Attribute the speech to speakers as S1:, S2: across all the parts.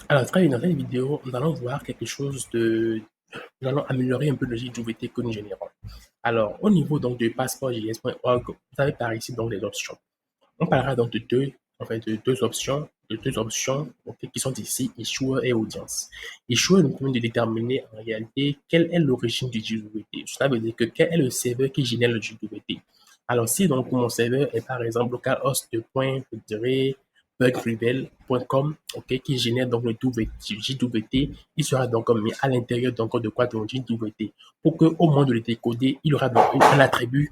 S1: Alors, très bien, dans cette vidéo, nous allons voir quelque chose de... Nous allons améliorer un peu le JWT que nous générons. Alors, au niveau donc de passeportjs.org, vous avez par ici donc les options. On parlera donc de deux options ok, qui sont ici, issuer et audience. Issuer nous permet de déterminer en réalité quelle est l'origine du JWT. Cela veut dire que quel est le serveur qui génère le JWT. Alors, si donc mon serveur est par exemple localhost de point, je dirais bugrebel.com, ok, qui génère donc le JWT, il sera donc mis à l'intérieur donc de quoi donc JWT. Pour que au moins de le décoder, il aura donc un attribut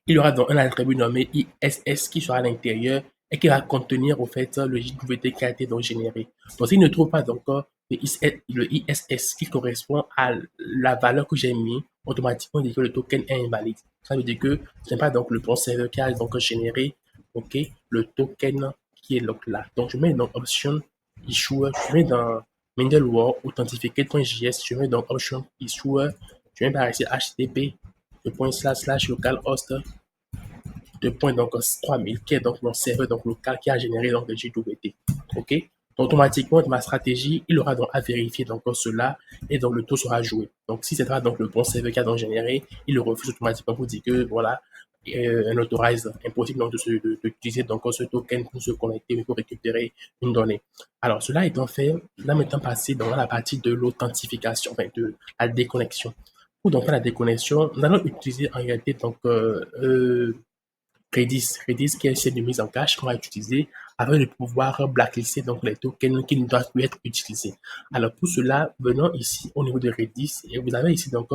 S1: il y aura donc un attribut nommé ISS qui sera à l'intérieur et qui va contenir au fait le JWT qui a été donc généré. Donc s'il ne trouve pas donc le ISS qui correspond à la valeur que j'ai mis, automatiquement il dit que le token est invalide. Ça veut dire que ce n'est pas donc le bon serveur qui a donc généré ok, le token qui est donc là. Donc je mets donc option issuer, je mets dans middleware authentificate.js, je mets donc option issuer, je mets par ici HTTP localhost de point donc 3000 qui est donc mon serveur donc local qui a généré donc le JWT. OK? Donc, automatiquement, dans ma stratégie, il aura donc à vérifier donc cela et donc le taux sera joué. Donc, si c'est pas donc le bon serveur qui a donc généré, il le refuse automatiquement pour dire que voilà, un authorize, impossible donc d'utiliser donc ce token pour se connecter ou pour récupérer une donnée. Alors, cela étant fait, là maintenant passé dans la partie de l'authentification, enfin de la déconnexion. Pour donc faire la déconnexion, nous allons utiliser en réalité donc Redis qui est un système de mise en cache qu'on va utiliser afin de pouvoir blacklister donc les tokens qui ne doivent plus être utilisés. Alors pour cela, venons ici au niveau de Redis et vous avez ici donc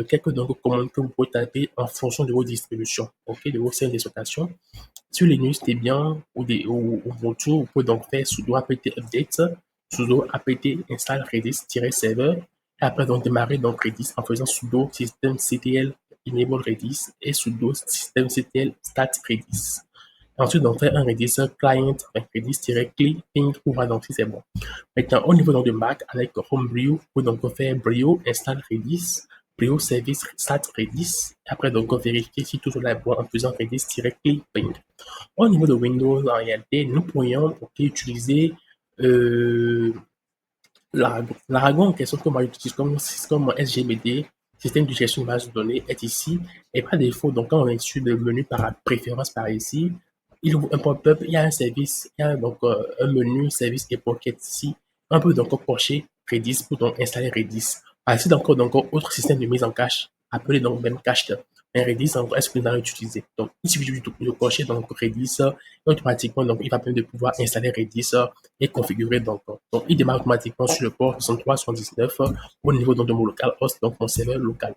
S1: quelques donc commandes que vous pouvez taper en fonction de vos distributions, ok, de vos scènes d'exploitation. Sur Linux, Debian ou Ubuntu, vous pouvez donc faire sudo apt update, sudo apt install redis-server et après donc démarrer donc Redis en faisant sudo systemctl enable Redis et sudo systemctl start Redis. Ensuite, donc, faire un Redis client avec Redis-clean pour voir donc si c'est bon. Maintenant, au niveau donc de Mac, avec Homebrew, vous pouvez donc faire Brio install Redis, Brio service start Redis. Après, donc, vérifier si tout cela est bon en faisant Redis-clean. Au niveau de Windows, en réalité, nous pourrions utiliser euh, l'Aragon en question que moi j'utilise comme SGBD, système de gestion de base de données, est ici. Et par défaut, donc quand on est sur le menu par préférence par ici, il ouvre un pop-up, il y a un service, il y a donc un menu service et pocket ici. On peut donc cocher Redis pour donc installer Redis. Ici, donc autre système de mise en cache, appelé donc même cached. Un Redis, est-ce que vous allez utiliser? Donc, il suffit de cocher donc Redis, et automatiquement, donc, il va permettre de pouvoir installer Redis et configurer donc il démarre automatiquement sur le port 6379 au niveau donc de mon local host, donc mon serveur local.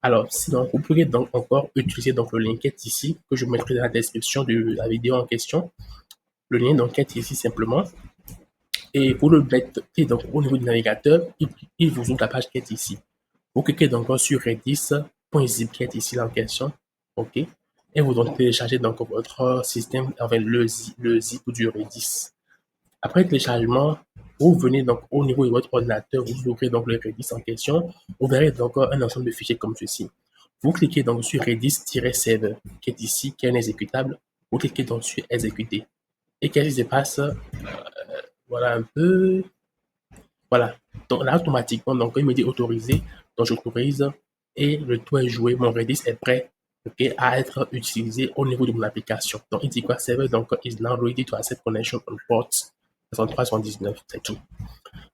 S1: Alors, sinon, vous pouvez donc encore utiliser donc le lien qui est ici, que je mettrai dans la description de la vidéo en question. Le lien donc est ici simplement. Et pour le mettre donc, au niveau du navigateur, il vous ouvre la page qui est ici. Vous cliquez donc sur redis.zip qui est ici en question. OK. Et vous donc téléchargez donc votre système avec le zip du Redis. Après le téléchargement, vous venez donc au niveau de votre ordinateur, vous ouvrez donc le Redis en question. Vous verrez donc un ensemble de fichiers comme ceci. Vous cliquez donc sur Redis-server qui est ici, qui est un exécutable. Vous cliquez donc sur exécuter. Et qu'est-ce qui se passe? Voilà un peu. Voilà. Donc là, automatiquement, donc il me dit autoriser. Donc j'autorise et le tout est joué. Mon Redis est prêt ok, à être utilisé au niveau de mon application. Donc il dit quoi? Server donc is now ready to accept connection on port 6379. C'est tout.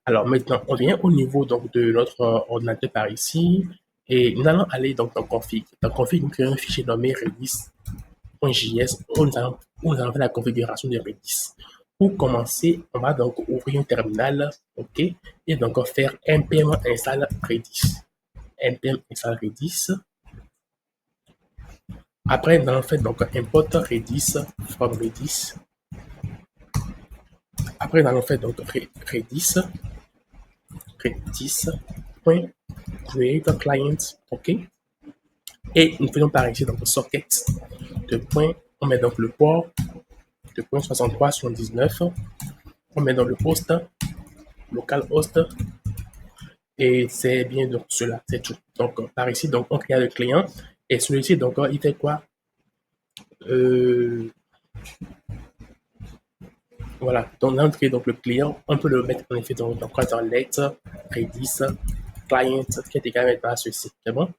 S1: Alors maintenant, on vient au niveau donc de notre ordinateur par ici et nous allons aller donc dans config. Dans config, nous créons un fichier nommé redis.js où nous allons faire la configuration de Redis. Pour commencer, on va donc ouvrir un terminal, ok, et donc faire npm install Redis. npm install Redis. Après, nous allons faire donc import Redis from Redis. Après, nous allons faire donc redis.create client, ok. Et nous faisons par ici donc le socket de point, on met donc le port de point 6379, on met dans le host, local host, et c'est bien donc cela, c'est tout. Donc par ici, donc on crée le client, et celui-ci, donc il fait quoi? Euh, Voilà, donc l'entrée, donc le client, on peut le mettre en effet dans let, Redis, client, qui est également à ceci. C'est bon?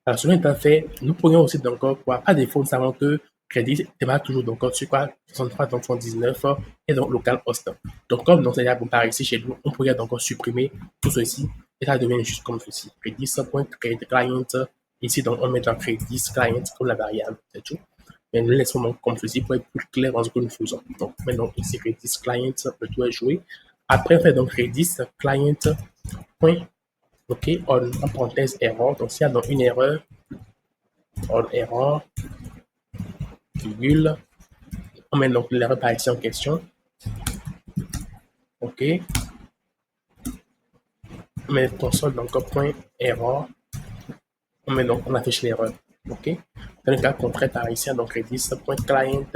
S1: Alors, cela étant fait, nous pourrions aussi donc voir, par défaut, nous savons que Redis démarre toujours donc sur quoi 63, donc 79 et donc localhost. Donc, comme donc, c'est-à-dire par ici chez nous, on pourrait donc supprimer tout ceci et ça devient juste comme ceci. Redis.create client. Ici, donc, on met dans Redis client comme la variable, c'est tout. Mais nous laissons donc comme ceci pour être plus clair dans ce que nous faisons. Donc, maintenant, ici, Redis client, le tout est joué. Après, on fait donc Redis client. OK, en parenthèse erreur. Donc, s'il y a donc une erreur, on erreur, virgule, on met donc l'erreur par ici en question. OK, on met console donc point erreur, on met donc on affiche l'erreur. OK, dans le cas contraire par ici, donc redis.client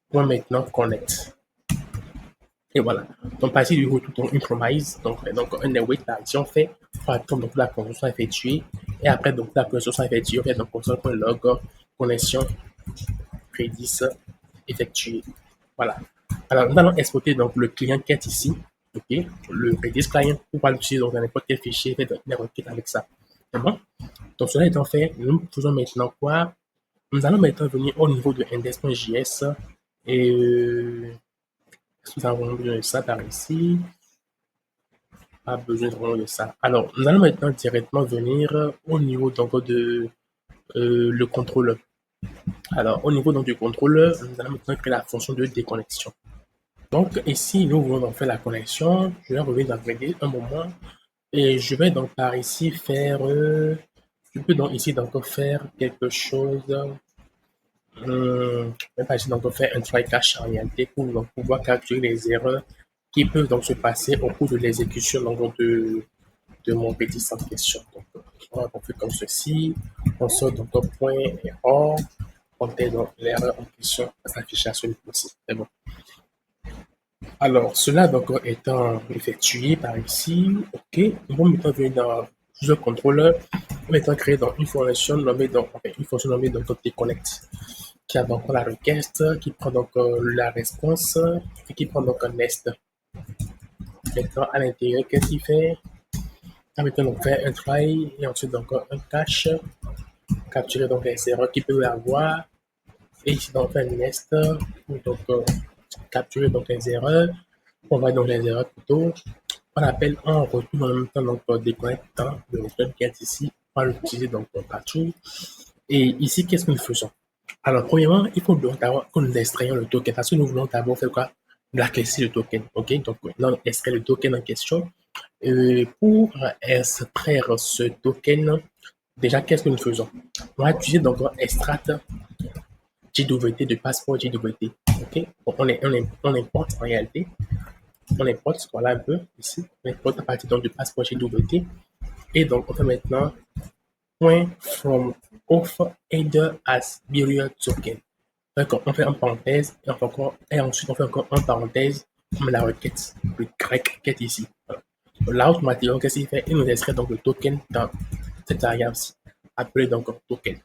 S1: point maintenant connect. Et voilà. Donc, par ici, du coup, tout une promise. Donc un await par ici, on fait pour attendre donc la connexion effectuée. Et après, donc la connexion effectuée, on fait donc console.log connexion Redis effectué. Voilà. Alors, nous allons exporter donc le client qui est ici. OK. Le Redis client pour pouvoir l'utiliser dans n'importe quel fichier, faire des requêtes avec ça. C'est bon? Donc, cela étant fait, nous faisons maintenant quoi? Nous allons maintenant venir au niveau de index.js et est-ce que nous avons besoin de ça par ici? Pas besoin vraiment de ça. Alors, nous allons maintenant directement venir au niveau donc de le contrôleur. Alors, au niveau donc du contrôleur, nous allons maintenant créer la fonction de déconnexion. Donc ici, nous voulons donc faire la connexion. Je vais revenir dans Redis un moment et je vais donc par ici faire, je peux donc ici donc faire quelque chose. Je vais par ici donc faire un try catch en réalité pour donc pouvoir capturer les erreurs qui peuvent donc se passer au cours de l'exécution donc de mon Redis en question. Donc, on va faire comme ceci. On sort donc un point erreur. On fait donc l'erreur en question à s'afficher à ce niveau-ci. C'est bon. Alors, cela donc étant effectué par ici, OK, nous allons maintenant venir dans le contrôleur, on va maintenant créer donc une fonction nommée donc, déconnect, qui a donc la requête, qui prend donc la réponse et qui prend donc un nest. Maintenant, à l'intérieur, qu'est-ce qu'il fait? On va maintenant donc faire un try et ensuite donc un cache, capturer donc les erreurs qu'il peut y avoir. Et ici, donc, un nest pour donc capturer donc les erreurs. On va donc les erreurs plutôt. On appelle en retour en même temps donc déconnectant le méthode qui est ici. On va l'utiliser donc partout. Et ici, qu'est-ce que nous faisons? Alors, premièrement, il faut donc d'abord que nous extrayons le token parce que nous voulons d'abord faire quoi? Blacklister le token. OK? Donc, maintenant, on extrait le token en question. Pour extraire ce token, déjà, qu'est-ce que nous faisons? On va utiliser donc extract JWT de passeport JWT. OK? Donc, on importe en réalité. On importe, voilà un peu ici. On importe à partir donc du passeport JWT. Et donc, on fait maintenant point from off header as burial token. Donc, on fait en parenthèse et ensuite on fait encore en parenthèse comme la requête, le grec qui est ici. Voilà. Là, automatiquement, qu'est-ce qu'il fait? Il nous extrait donc le token dans cette variable-ci, appelé donc token.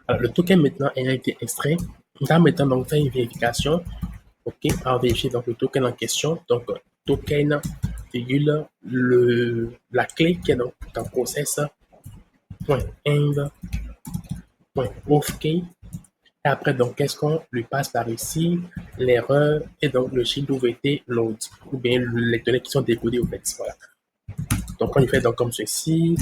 S1: Alors, le token maintenant ayant été extrait, nous allons maintenant donc faire une vérification. OK, on va vérifier donc le token en question. Donc, token, virgule, la clé qui est donc dans process, point end, point off key. Et après, donc, qu'est-ce qu'on lui passe par ici? L'erreur et donc le JWT load, ou bien les données qui sont décodées au fait. Voilà. Donc, on lui fait donc comme ceci.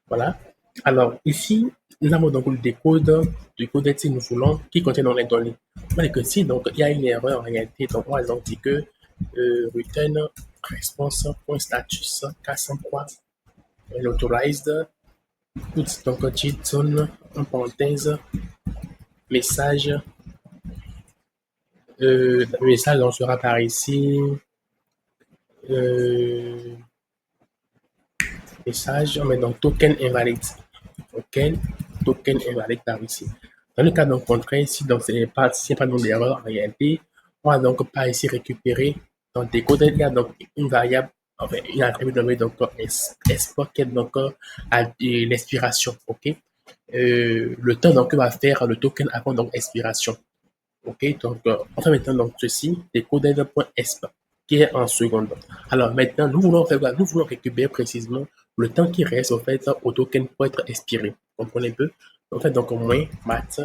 S1: Voilà. Alors, ici, nous avons donc le décode du code si nous voulons qui contient donc les données. Mais que si donc il y a une erreur en réalité, donc on va donc dire que return response.status 403 authorized put donc JSON en parenthèse message le message donc sera par ici message on met donc token invalid token invalid par ici. Dans le cas donc contraire, si donc c'est pas non d'erreur en réalité, on va donc pas ici récupérer dans des codes, il y a donc une variable, enfin une attribut nommée donc export qui est donc à l'expiration, OK? Le temps donc que va faire le token avant donc expiration. OK, donc on fait maintenant donc ceci, decoded.esp, qui est en seconde. Alors maintenant, nous voulons faire quoi? Nous voulons récupérer précisément le temps qui reste au fait au token pour être expiré. Vous comprenez un peu? En fait, donc au moins mat,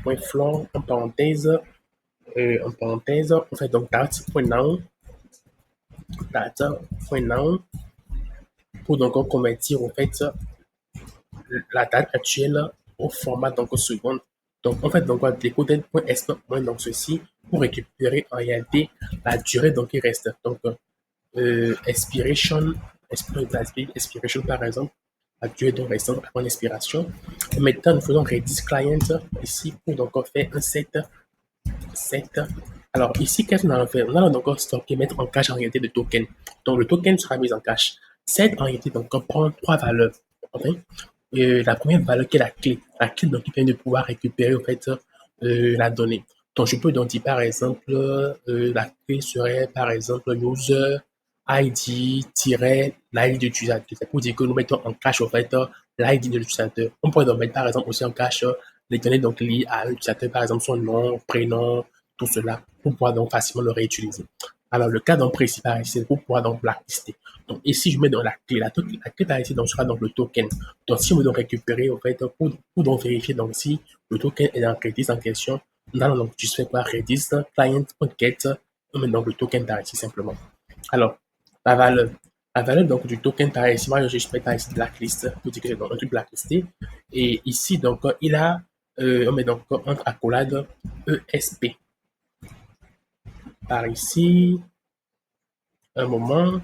S1: point floor, en parenthèse, on fait donc data.now pour donc convertir au fait la date actuelle au format donc seconde. Donc en fait donc decoded.esp donc ceci pour récupérer en réalité la durée donc qui reste. Donc expiration par exemple, la durée donc restante avant l'expiration. Maintenant nous faisons Redis client ici pour donc faire un set. Alors ici, qu'est-ce qu'on a fait? On a donc stocké, mettre en cache en réalité de token. Donc le token sera mis en cache. Set en réalité donc comprend trois valeurs. Okay? La première valeur qui est la clé donc qui permet de pouvoir récupérer en fait la donnée. Donc je peux donc dire par exemple la clé serait par exemple user ID-l'ID de l'utilisateur. C'est pour dire que nous mettons en cache en fait l'ID de l'utilisateur. On pourrait donc mettre par exemple aussi en cache les données donc liées à l'utilisateur, par exemple son nom, prénom, tout cela, pour pouvoir donc facilement le réutiliser. Alors, le cas donc précis par ici, c'est pour pouvoir donc blacklister. Donc, ici, je mets dans la clé. La clé par ici donc, sera donc le token. Donc, si on veut donc récupérer, en fait, pour donc vérifier donc si le token est dans Redis en question, nous allons donc juste faire quoi? Redis client.get, on met donc le token par ici simplement. Alors, la valeur. La valeur donc du token par ici, moi, je mets par ici blacklist, pour dire que c'est donc un truc blacklisté. Et ici, donc, il a, on met donc entre accolades ESP. Par ici, un moment.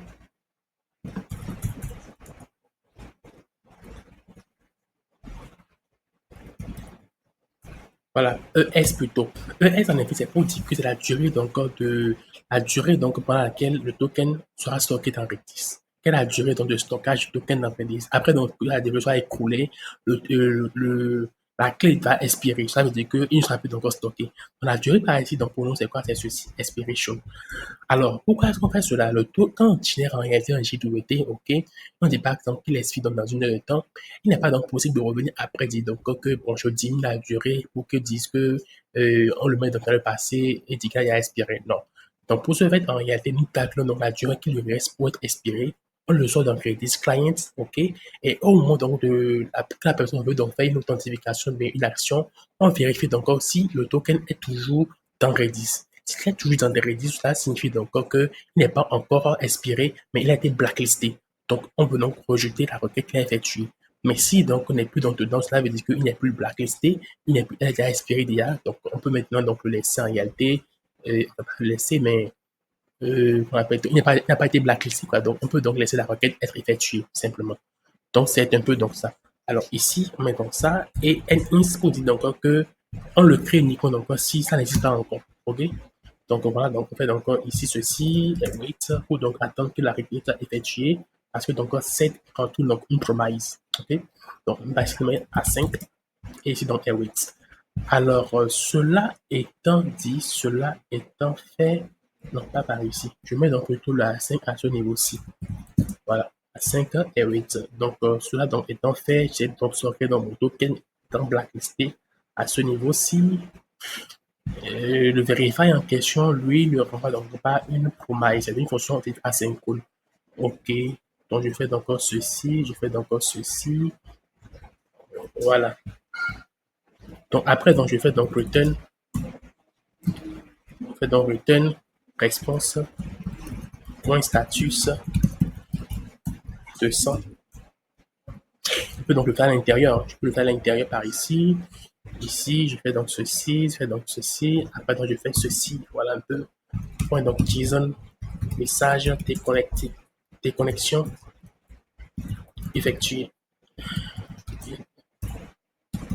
S1: Voilà, ES plutôt. ES en effet, c'est pour dire que c'est la durée donc pendant laquelle le token sera stocké dans Redis. Quelle est la durée donc de stockage du token dans Redis? Après donc la durée soit écoulée, la clé va expirer. Ça veut dire qu'il ne sera plus donc stocké. Donc, la durée par ici donc pour nous c'est quoi? C'est ceci, expiration. Alors, pourquoi est-ce qu'on fait cela? Quand on génère en réalité un JWT, ok, on dit par exemple qu'il expire donc dans une heure de temps, il n'est pas donc possible de revenir après dire donc que bon, je diminue la durée pour que dise que on le met dans le passé et dit qu'il a expiré. Non. Donc, pour ce fait, en réalité, nous calculons donc la durée qui lui reste pour être expiré. On le sort dans Redis Client, ok, et au moment donc que la personne veut donc faire une authentification, mais une action, on vérifie donc si le token est toujours dans Redis. S'il est toujours dans des Redis, cela signifie donc qu'il n'est pas encore expiré, mais il a été blacklisté. Donc, on peut donc rejeter la requête qu'il a effectuée. Mais si donc on n'est plus dedans, cela veut dire qu'il n'est plus blacklisté, il a déjà expiré déjà. Donc, on peut maintenant donc le laisser en réalité, on va pas le laisser, mais il n'a pas été blacklisté, quoi. Donc, on peut donc laisser la requête être effectuée, simplement. Donc, c'est un peu donc ça. Alors, ici, on met donc ça, et nins pour dire donc que on le crée uniquement donc si ça n'existe pas encore. OK? Donc voilà, donc on fait donc ici ceci, wait, pour donc attendre que la requête soit effectuée, parce que donc set retourne donc une promise. OK? Donc on va ici mettre à 5 et ici donc await. Alors cela étant dit, cela étant fait, non pas par ici. Je mets donc plutôt la 5 à ce niveau-ci. Voilà, à 5 et 8. Donc cela donc étant fait, j'ai donc sorti dans mon token dans blacklisté à ce niveau-ci. Le verify en question, lui, ne renvoie donc pas une promise, c'est une fonction asynchrone. OK. Donc, je fais donc ceci, je fais donc ceci. Voilà. Donc, après, donc, je fais donc return, je fais donc return response, point status de 100. Je peux donc le faire à l'intérieur. Je peux le faire à l'intérieur par ici. Ici, je fais donc ceci, je fais donc ceci. Après, donc, je fais ceci. Voilà un peu. Point donc JSON, message, déconnecté, déconnexion effectuée.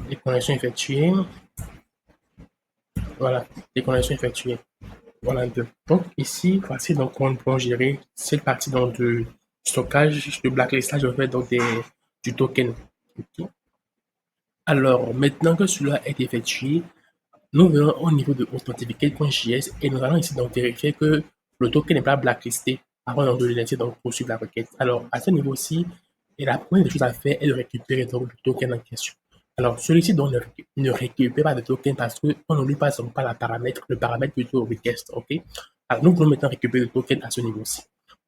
S1: Déconnexion effectuée. Voilà, déconnexion effectuée. Voilà un peu. Donc ici, voici donc on peut gérer cette partie donc de stockage, de blacklistage en fait donc du token. Okay. Alors maintenant que cela est effectué, nous venons au niveau de authenticate.js et nous allons ici donc vérifier que le token n'est pas blacklisté avant donc de le laisser donc poursuivre la requête. Alors à ce niveau-ci, et la première chose à faire est de récupérer donc le token en question. Alors, celui-ci donc ne récupère pas de token parce qu'on ne lui passe pas le paramètre plutôt request, ok? Alors, nous voulons maintenant récupérer le token à ce niveau-ci.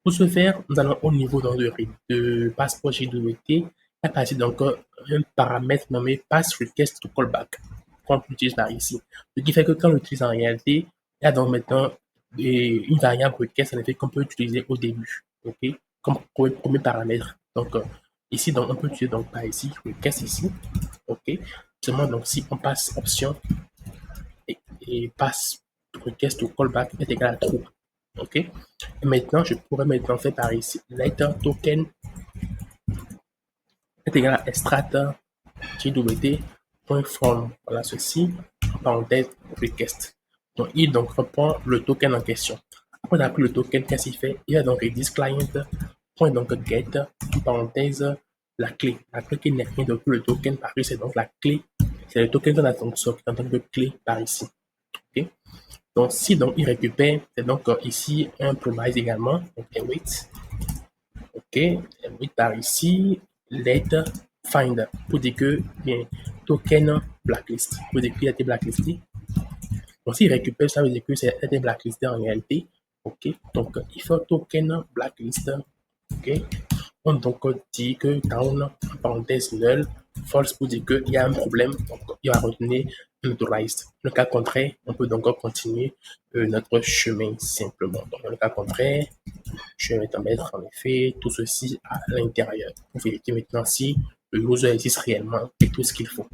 S1: Pour ce faire, nous allons au niveau donc de passeport JWT, à passer donc un paramètre nommé pass request to callback qu'on utilise par ici. Ce qui fait que quand on l'utilise en réalité, il y a donc maintenant une variable request en effet qu'on peut utiliser au début, ok? Comme premier paramètre. Donc, ici, donc, on peut utiliser donc par ici request ici. OK. Seulement, donc, si on passe option et passe request to callback est égal à true. OK. Et maintenant, je pourrais maintenant faire par ici let token est égal à extract jwt.form. Voilà ceci, parenthèse request. Donc, il donc reprend le token en question. Après, on a pris le token, qu'est-ce qu'il fait? Il va donc redis client, point donc get, parenthèse, la clé. La clé qui n'est rien d'autre que le token, parce que c'est donc la clé. C'est le token qu'on a donc en tant que clé par ici. OK? Donc, si donc il récupère, c'est donc ici un promise également, donc await. OK? Await par ici, let find pour dire que bien token blacklist, pour dire qu'il a été blacklisté. Donc, s'il récupère, ça veut dire que c'est été blacklisté en réalité. OK? Donc, il faut token blacklist. OK? On donc dit que down, parenthèse null, false pour dire qu'il y a un problème, donc il va retourner unauthorized. Le cas contraire, on peut donc continuer notre chemin simplement. Donc, dans le cas contraire, je vais mettre en effet tout ceci à l'intérieur pour vérifier maintenant si le user existe réellement et tout ce qu'il faut.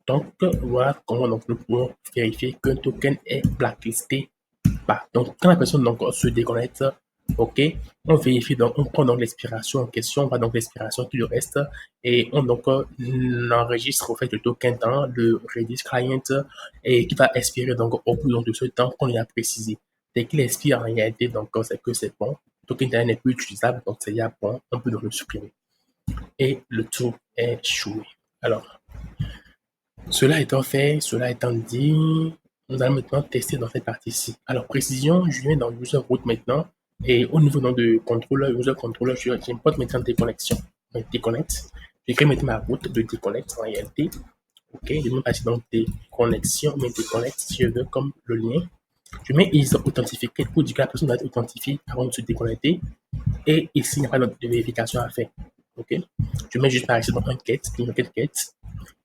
S1: Donc, voilà comment donc, nous pouvons vérifier qu'un token est blacklisté. Donc, quand la personne donc, se déconnecte, OK, on vérifie, donc, on prend donc l'expiration en question, on va donc l'expiration qui lui reste et on donc enregistre au fait le token dans le Redis client et qui va expirer donc au bout donc, de ce temps qu'on lui a précisé. Dès qu'il expire en réalité, donc c'est que c'est bon, le token n'est plus utilisable, donc c'est ya bon, on peut donc le supprimer. Et le tout est joué. Alors, cela étant fait, cela étant dit, nous allons maintenant tester dans cette partie-ci. Alors, précision, je viens dans user root maintenant. Et au niveau de contrôleur, user controller, j'importe maintenant des connexions. Donc, déconnect. Je crée maintenant ma route de déconnect en réalité. OK, je vais passer dans des connexions, mais déconnect si je veux comme le lien. Je mets is authentified pour dire que la personne doit être authentifiée avant de se déconnecter. Et ici, il n'y a pas de vérification à faire. OK, je mets juste par ici dans un get, une requête get.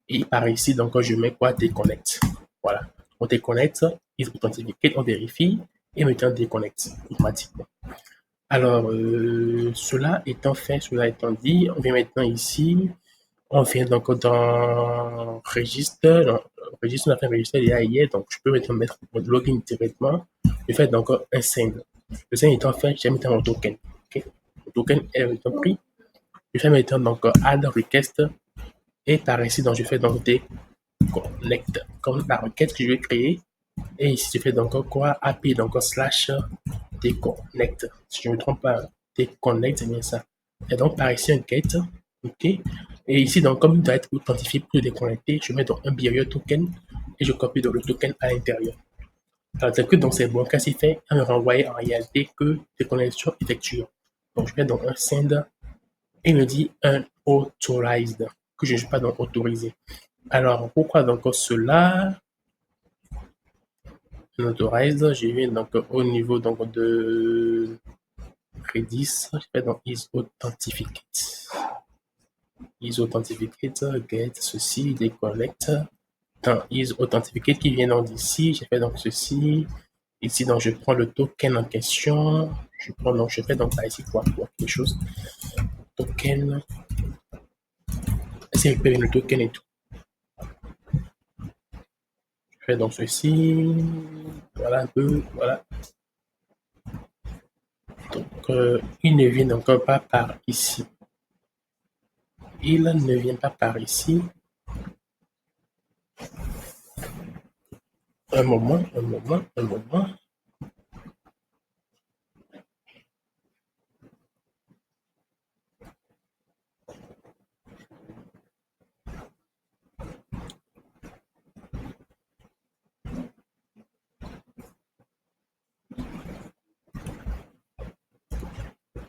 S1: Et par ici, donc, je mets quoi? Déconnect. Voilà. On déconnecte, is authentified, on vérifie, et maintenant déconnecte automatiquement. Alors, cela étant fait, cela étant dit, on vient maintenant ici, on vient donc dans registre, registre, on a fait un registre hier, donc je peux maintenant mettre mon login directement, je fais donc un send. Le send étant fait, j'ai maintenant mon token. Okay? Le token est maintenant pris. Je fais maintenant donc add request, et par ici, donc je fais donc des connect comme la requête que je vais créer. Et ici, je fais donc quoi? API, donc slash déconnect. Si je ne me trompe pas, déconnect, c'est bien ça. Et donc, par ici, un get. OK. Et ici, donc, comme il doit être authentifié pour déconnecter, je mets donc un barrier token et je copie donc le token à l'intérieur. Alors, que donc c'est bon. Qu'est-ce qu'il fait? Il me renvoie en réalité que déconnexion effectuée. Donc, je mets donc un send et il me dit un authorized, que je ne suis pas donc autorisé. Alors, pourquoi donc cela? Authorized, je viens donc au niveau donc de Redis, je fais donc is authenticate. Is authenticate, get ceci, déconnecte. Dans is authenticate qui vient donc d'ici, je fais donc ceci. Ici, donc je prends le token en question. Je fais donc là ici quoi, quelque chose. Token. C'est le token et tout. Je fais donc ceci. Voilà un peu, voilà. Donc, il ne vient donc pas par ici. Il ne vient pas par ici. Un moment, un moment, un moment.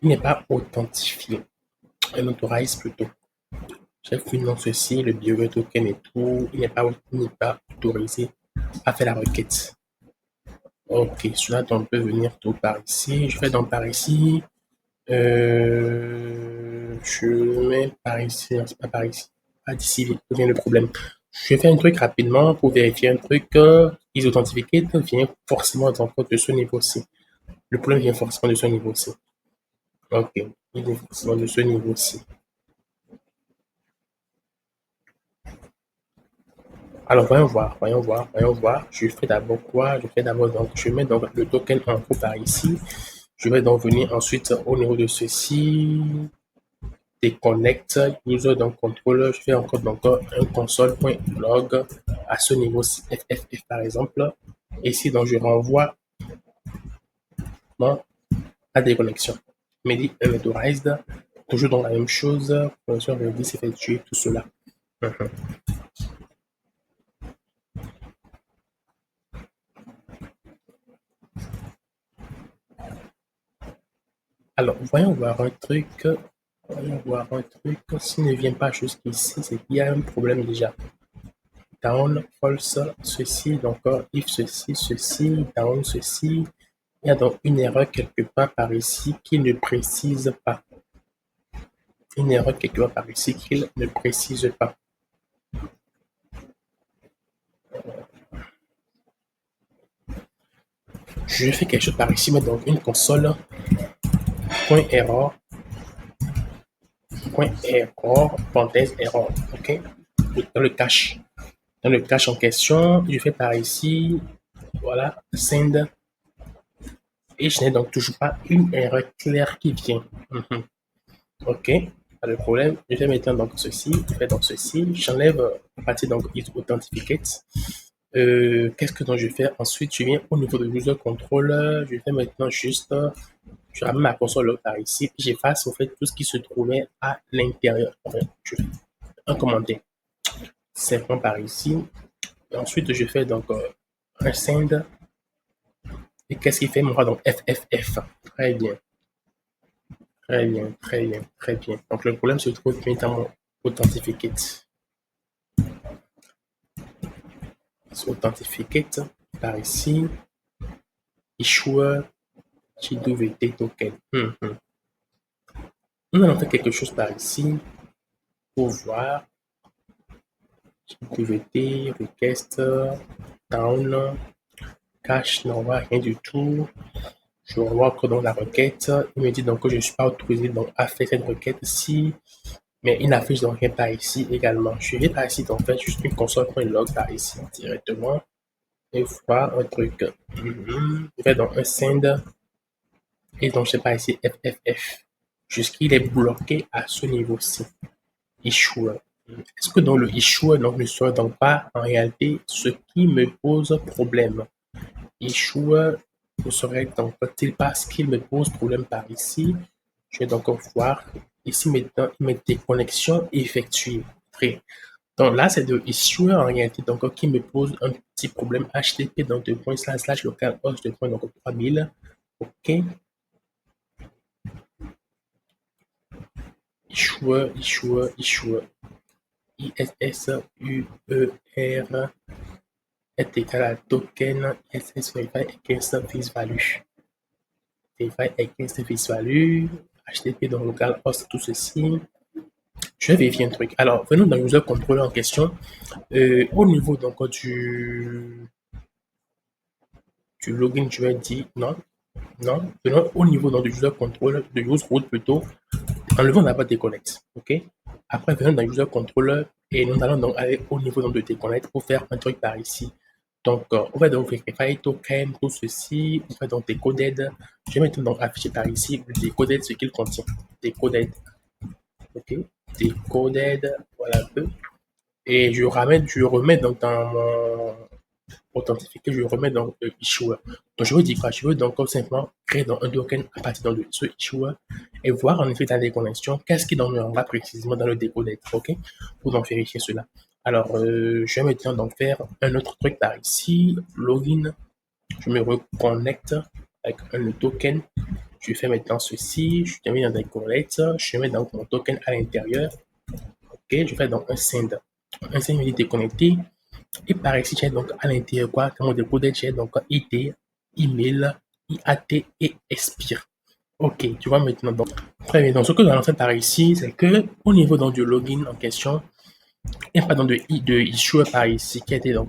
S1: Il n'est pas authentifié. Un authorise plutôt. J'ai fait dans ceci, le bio token et tout, il n'est pas autorisé à faire la requête. Ok, cela donc peut venir tout par ici. Je fais donc par ici. Je mets par ici, non, c'est pas par ici. Pas d'ici vient le problème. Je fais un truc rapidement pour vérifier un truc. Is Authenticate vient forcément donc de ce niveau-ci. Le problème vient forcément de ce niveau-ci. Ok, il vient forcément de ce niveau-ci. Alors, voyons voir. Je fais d'abord quoi? Je fais d'abord donc, je mets donc le token en gros par ici. Je vais donc venir ensuite au niveau de ceci, déconnecte, user donc contrôle. Je fais encore donc un console.log à ce niveau-ci, FFF par exemple. Ici, donc je renvoie mon à déconnexion. Medi unauthorized, toujours dans la même chose, connexion Redis effectuée, tout cela. Alors, voyons voir un truc. Voyons voir un truc. S'il ne vient pas jusqu'ici, c'est qu'il y a un problème déjà. Down, false, ceci, donc if ceci, down, ceci. Il y a donc une erreur quelque part par ici qui ne précise pas. Une erreur quelque part par ici qui ne précise pas. Je fais quelque chose par ici, mais donc une console, point error, parenthèse error, ok? Dans le cache. Dans le cache en question, je fais par ici, voilà, send, et je n'ai donc toujours pas une erreur claire qui vient. Ok, pas de problème. Je vais maintenant donc ceci, je fais donc ceci, j'enlève à partir donc is authenticate. Qu'est-ce que donc je fais ensuite? Je viens au niveau de user control, je fais maintenant juste, je ramène ma console par ici, puis j'efface au fait tout ce qui se trouvait à l'intérieur. Enfin, je fais un commentaire simplement par ici. Et ensuite, je fais donc un send. Et qu'est-ce qu'il fait? Moi, donc FFF. Très bien, très bien, très bien, très bien. Donc le problème se trouve bien dans mon authenticate. Authenticate par ici. Issuer JWT token. On allons faire quelque chose par ici pour voir. JWT, request, down, cache, n'envoie rien du tout. Je revois encore dans la requête. Il me dit donc que je ne suis pas autorisé donc, à faire cette requête-ci. Mais il n'affiche donc rien par ici également. Je vais par ici donc faire juste une console.log par ici directement. Et voir un truc. Je fais donc un send. Et donc je sais pas ici FFF. Jusqu'il est bloqué à ce niveau-ci. Issuer. Est-ce que dans le issuer donc, ne serait donc pas en réalité ce qui me pose problème? Issuer ne serait donc pas-il pas ce qui me pose problème par ici? Je vais donc voir ici maintenant il met des connexions effectuées. Donc là, c'est de issuer en réalité donc qui me pose un petit problème HTTP donc localhost 3000. OK. Issuer, ISSUER est égal à token ISS verify against face value. Verify against face value, HTTP donc localhost, tout ceci. Je vais vérifier un truc. Alors, venons dans le user controller en question. Au niveau donc du login, je vais dire non. Non. Venons au niveau donc, du user controller, de use root plutôt. Enlevons d'abord déconnect. OK? Après, venons dans le user controller et nous allons donc aller au niveau donc, de déconnect pour faire un truc par ici. Donc, on va donc vérifier token, tout ceci. On va donc decoded. Je vais maintenant donc afficher par ici le decoded, ce qu'il contient. Decoded. OK? Decoded. Voilà un peu. Et je remets donc dans mon authentifié, je remets dans le issuer. Donc, je veux dire quoi? Je veux donc simplement créer dans un token à partir de ce issuer et voir en effet dans les connexions qu'est-ce qui va précisément dans le decoded. OK? Pour donc vérifier cela. Alors, je vais maintenant donc faire un autre truc par ici. Login. Je me reconnecte avec un token. Je fais maintenant ceci. Je termine dans les connects. Je mets donc mon token à l'intérieur. je fais donc un send. Un send veut dire déconnecté. Et par ici, j'ai donc à l'intérieur quoi, comme décoder, j'ai donc ID, email, IAT et expire. Ok, tu vois maintenant. Donc, très bien. Donc, ce que nous allons faire par ici, c'est que au niveau donc, du login en question, et pardon, de issue par ici, qui a été donc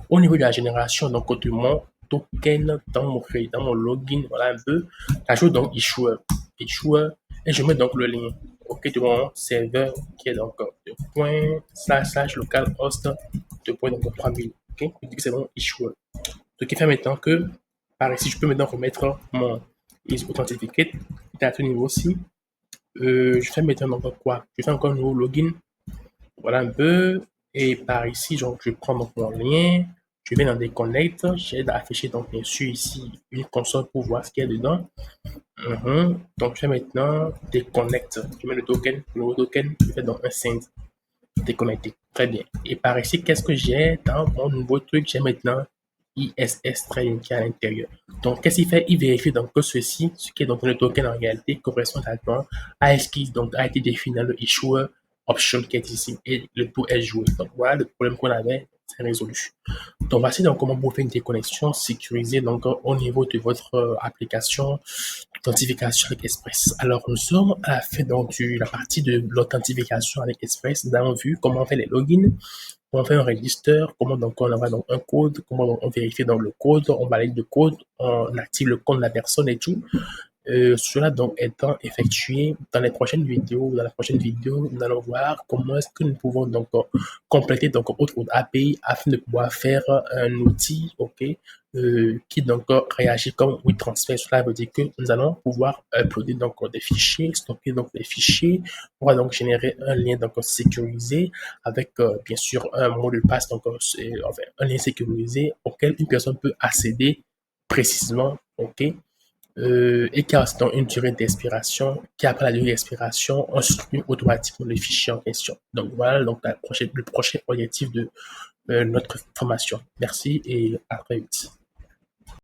S1: au niveau de la génération, donc de mon token dans mon login, voilà un peu, j'ajoute donc issuer, et je mets donc le lien, ok, de mon serveur qui est donc de point slash localhost de point donc 3000, ok, je dis que c'est mon issuer. Ce qui fait maintenant que par ici, je peux maintenant remettre mon is authentificate à ce niveau-ci. Je fais maintenant donc quoi? Je fais encore un nouveau login. Voilà un peu. Et par ici, donc, je prends donc mon lien. Je vais dans des connects. J'ai d'afficher donc bien sûr ici une console pour voir ce qu'il y a dedans. Donc, je fais maintenant des connects. Je mets le token, le nouveau token. Je fais donc un send déconnecté. Très bien. Et par ici, qu'est-ce que j'ai dans mon nouveau truc? J'ai maintenant ISS Trading qui est à l'intérieur. Donc, qu'est-ce qu'il fait? Il vérifie donc que ceci, ce qui est donc le token en réalité, correspond exactement à ce qui donc a été défini dans le issuer option qui est ici et le tout est joué. Donc, voilà le problème qu'on avait, c'est résolu. Donc, voici donc comment vous faire une déconnexion sécurisée donc au niveau de votre application d'authentification avec Express. Alors, nous sommes à la fin donc de la partie de l'authentification avec Express. Nous avons vu comment on fait les logins, comment on fait un register, comment donc on envoie donc un code, comment donc on vérifie dans le code, on valide le code, on active le compte de la personne et tout. Cela donc étant effectué dans les prochaines vidéos, dans la prochaine vidéo, nous allons voir comment est-ce que nous pouvons donc compléter donc autre API afin de pouvoir faire un outil, ok, qui donc réagit comme WeTransfer. Cela veut dire que nous allons pouvoir uploader donc des fichiers, stocker donc des fichiers, on va donc générer un lien donc sécurisé avec bien sûr un mot de passe donc enfin, un lien sécurisé auquel une personne peut accéder précisément, ok, et qui a donc une durée d'expiration, qui après la durée d'expiration, on supprime automatiquement le fichier en question. Donc voilà donc le prochain objectif de notre formation. Merci et à très vite.